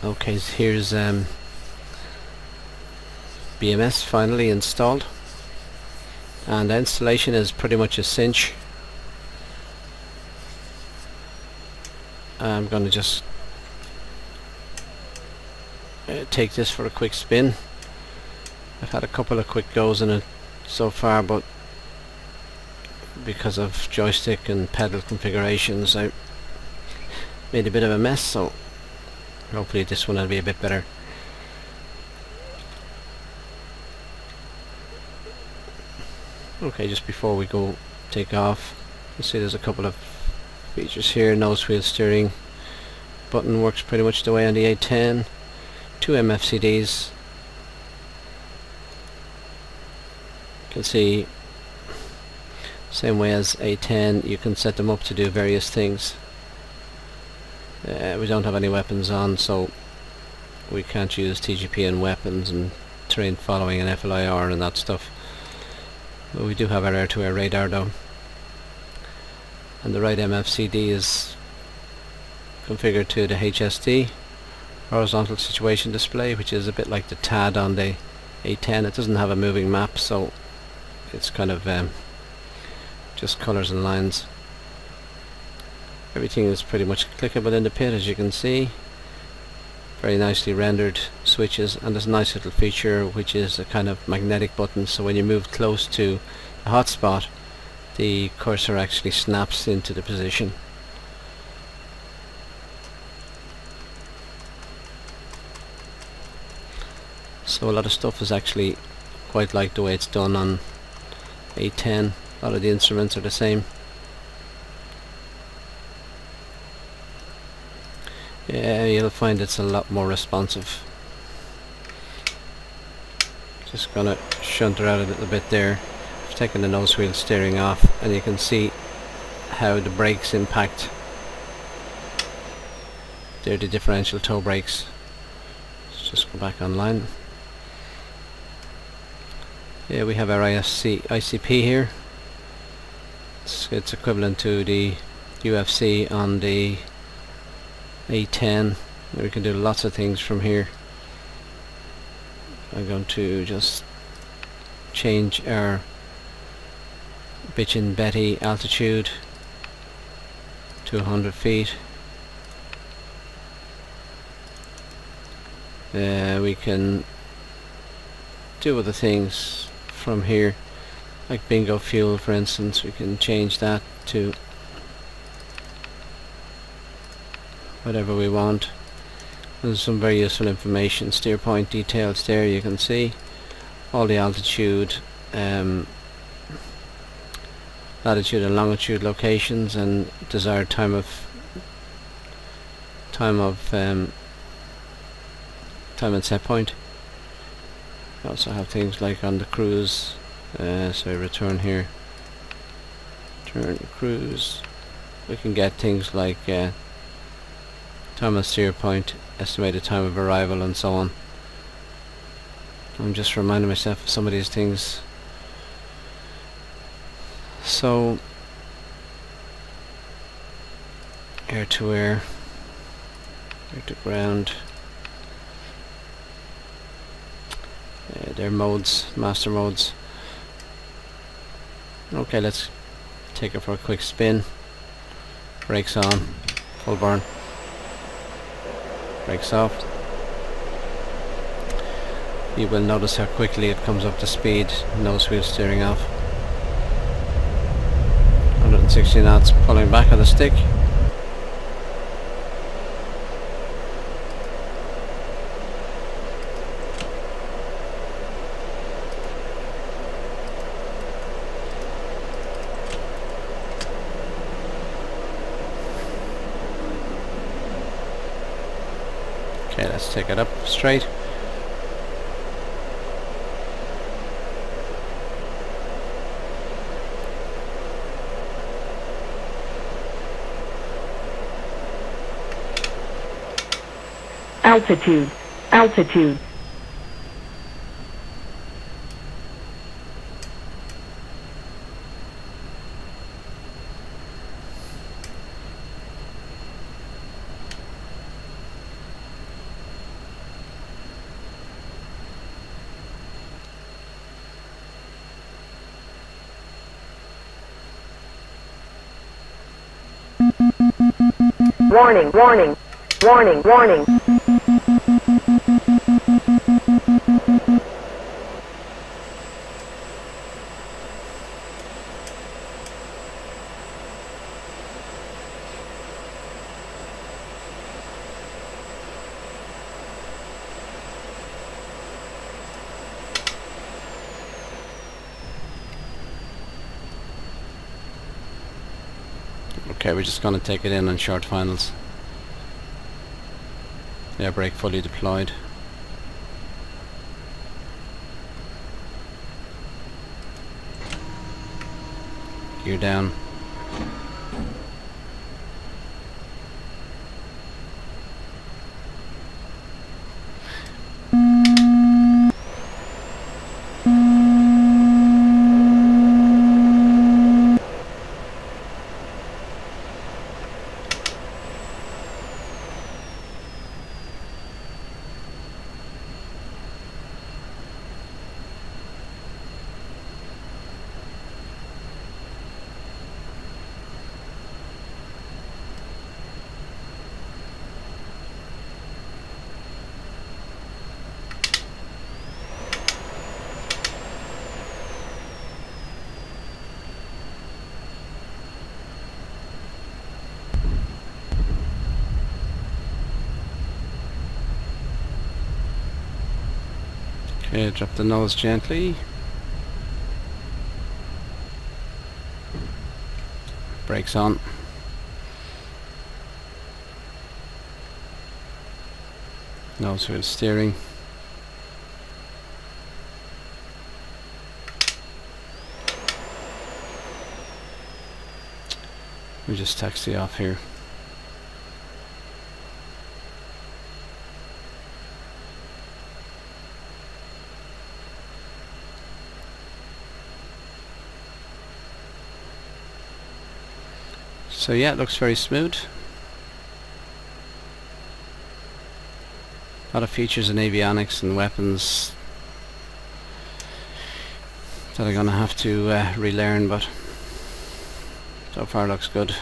Okay, so here's BMS finally installed, and the installation is pretty much a cinch. I'm going to just take this for a quick spin. I've had a couple of quick goes in it so far, but because of joystick and pedal configurations I made a bit of a mess, so hopefully this one will be a bit better. Okay, just before we go take off, you see there's a couple of features here. Nose wheel steering button works pretty much the way on the A10. 2 MFCDs. You can see same way as A10, you can set them up to do various things. We don't have any weapons on, so we can't use TGP and weapons and terrain following and FLIR and that stuff. But we do have our air-to-air radar though. And the right MFCD is configured to the HSD, horizontal situation display, which is a bit like the TAD on the A10. It doesn't have a moving map, so it's kind of just colours and lines. Everything is pretty much clickable in the pit, as you can see. Very nicely rendered switches, and there's a nice little feature which is a kind of magnetic button, so when you move close to a hotspot the cursor actually snaps into the position. So a lot of stuff is actually quite like the way it's done on A10. A lot of the instruments are the same. Yeah, you'll find it's a lot more responsive. Just gonna shunt her out a little bit there. I've taken the nose wheel steering off, and you can see how the brakes impact. They're the differential toe brakes. Let's just go back online. Yeah, we have our ICP here. It's equivalent to the UFC on the A10. We can do lots of things from here. I'm going to just change our Bitchin' Betty altitude to 100 feet. We can do other things from here, like bingo fuel for instance. We can change that to whatever we want. There's some very useful information, steer point details there. You can see all the altitude, latitude and longitude locations, and desired time and set point. We also have things like on the cruise, so return here, turn cruise. We can get things like time of steer point, estimated time of arrival, and so on. I'm just reminding myself of some of these things. So air to air, air to ground. They're modes, master modes. Okay, let's take it for a quick spin. Brakes on, full burn. Brakes off. You will notice how quickly it comes up to speed. Nose wheel steering off. 160 knots, pulling back on the stick. Okay, let's take it up straight. Altitude, altitude. Warning, warning, warning, warning. Okay, we're just going to take it in on short finals. Air brake fully deployed. Gear down. Okay, drop the nose gently. Brakes on. Nose wheel steering. We just taxi off here. So yeah, it looks very smooth. A lot of features in avionics and weapons that I'm gonna have to relearn, but so far looks good.